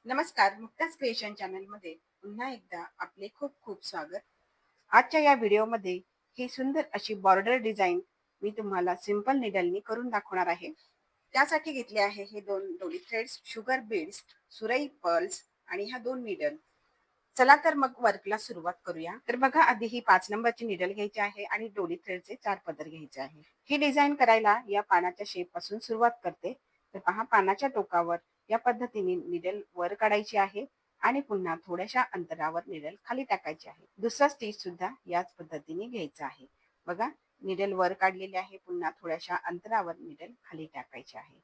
नमस्कार, मुक्ताज क्रिएशन चॅनलमध्ये पुन्हा एकदा आपले खूप खूप स्वागत. आजच्या या व्हिडिओमध्ये ही सुंदर अशी बॉर्डर डिझाईन मी तुम्हाला सिंपल निडलनी करून दाखवणार आहे. त्यासाठी घेतले आहे हे दोन डोरी थ्रेड्स, शुगर बीड्स, सुरई पर्ल्स आणि ह्या दोन निडल. चला तर मग वर्कला सुरुवात करूया. तर बघा, आधी ही 5 नंबरची निडल घ्यायची आहे आणि डोरी थ्रेडचे 4 पदर घ्यायचे आहे. ही डिझाईन करायला या पानाच्या शेप पासून सुरुवात करते. तर पहा, पानाच्या टोकावर या पद्धतीने निडल वर काढायची आहे आणि पुन्हा थोड्याशा अंतरावर निडल खाली टाकायची आहे. दुसरा स्टिच सुद्धा याच पद्धतीने घ्यायचा आहे. बघा, निडल वर काढलेली आहे, पुन्हा थोड्याशा अंतरावर निडल खाली टाकायची आहे.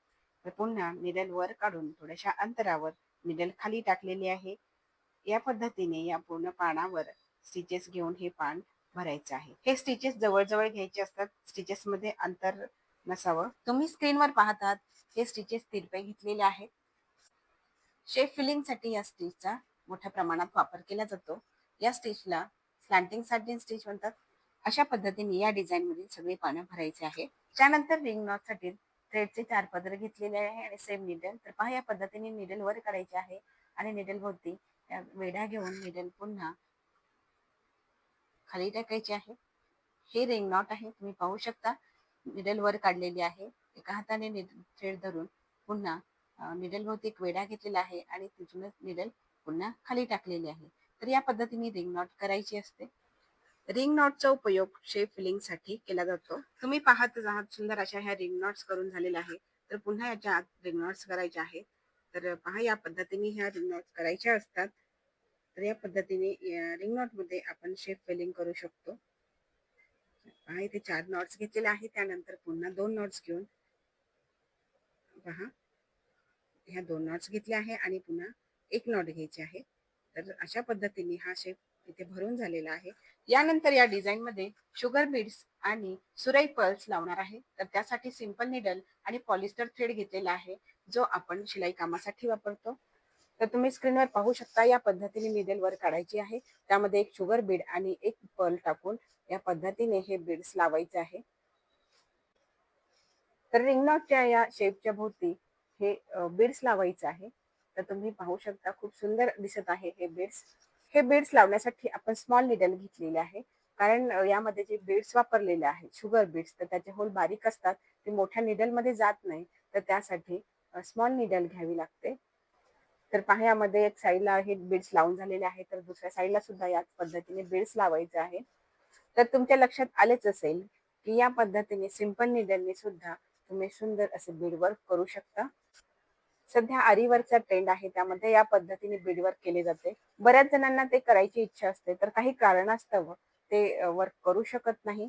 तर पुन्हा निडल वर काढून थोड्याशा अंतरावर निडल खाली टाकलेली आहे. या पद्धतीने या पूर्ण पानावर स्टिचेस घेऊन हे पान भरायचं आहे. हे स्टिचेस जवळ-जवळ घ्यायचे असतात. स्टिचेस मध्ये अंतर नसावं. तुम्ही स्क्रीनवर पाहतात हे स्टिचेस तिरपे घेतलेले आहेत. शेप फिलिंगसाठी या स्टिचचा मोठ्या प्रमाणात वापर केला जातो. या स्टिचला स्लॅन्टिंग सॅटिन स्टिच म्हणतात. अशा पद्धतीने या डिझाईन मधील सगळे पानं भरायचे आहे. त्यानंतर रिंग नॉटसाठी थ्रेडचे 4 पदर घेतलेले आहे आणि सेम निडल. तर पहा, या पद्धतीने निडल वर काढायचे आहे आणि निडल भोवती वेढा घेऊन निडल पुन्हा खाली टाकायची आहे. हे रिंग नॉट आहे, तुम्ही पाहू शकता. निडल वर काढलेली आहे. एका हाताने थ्रेड धरून पुन्हा निडल भोवती एक वेढा घेतलेला आहे आणि तिथूनच निडल पुन्हा खाली टाकलेली आहे. तर या पद्धतीने रिंग नॉट करायची असते. रिंग नॉटचा उपयोग शेप फिलिंगसाठी केला जातो. तुम्ही पाहतच आहात, सुंदर अशा ह्या रिंग नॉट्स करून झालेल्या आहे. तर पुन्हा याच्या आत रिंग नॉट्स करायचे आहेत. तर पहा, या पद्धतीने ह्या रिंग नॉट्स करायच्या असतात. तर या पद्धतीने रिंग नॉट मध्ये आपण शेप फिलिंग करू शकतो. पहा, इथे 4 नॉट्स घेतलेले आहे. त्यानंतर पुन्हा 2 नॉट्स घेऊन पहा, ह्या 2 नॉट्स घेतले आहे आणि पुन्हा 1 नॉट घ्यायची आहे. तर अशा पद्धतीने हा शेप इथे भरून झालेला आहे. यानंतर या डिझाईन मध्ये शुगर बीड्स आणि सुरई पर्ल्स लावणार आहे. तर त्यासाठी सिंपल निडल आणि पॉलिस्टर थ्रेड घेतलेला आहे, जो आपण शिलाई कामासाठी वापरतो. तर तुम्ही स्क्रीनवर पाहू शकता, या पद्धतीने निडल वर काढायची आहे. त्यामध्ये एक शुगर बीड आणि एक पर्ल टाकून या पद्धतीने हे बीड्स लावायचे आहे. तर रिंग नॉटच्या या शेपच्या भोवती हे बीड्स लावायचे आहे. तर तुम्ही पाहू शकता, खूप सुंदर दिसत आहे हे बीड्स. हे बीड्स लावण्यासाठी आपण स्मॉल निडल घेतलेले आहे. कारण यामध्ये जे बीड्स वापरलेले आहेत, शुगर बीड्स, तर त्याचे होल बारीक असतात. ते मोठ्या निडल मध्ये जात नाही. तर त्यासाठी स्मॉल निडल घ्यावी लागते. तर पहा, यामध्ये एक साईडला हे बीड्स लावून झालेले आहे, तर दुसऱ्या साईडला सुद्धा याच पद्धतीने बीड्स लावायचे आहे. तर तुमच्या लक्षात आलेच असेल की या पद्धतीने सिंपल निडलने सुद्धा तुम्ही सुंदर असे बीड वर्क करू शकता. सध्या आरी वर्कचा ट्रेंड आहे, त्यामध्ये या पद्धतीने बीड वर्क केले जाते. बऱ्याच जणांना ते करायची इच्छा असते, तर काही कारणास्तव ते वर्क करू शकत नाही.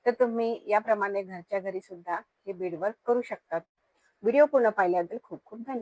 तर तुम्ही याप्रमाणे घरच्या घरी सुद्धा हे बीड वर्क करू शकतात. व्हिडिओ पूर्ण पाहिल्याबद्दल खूप खूप धन्यवाद.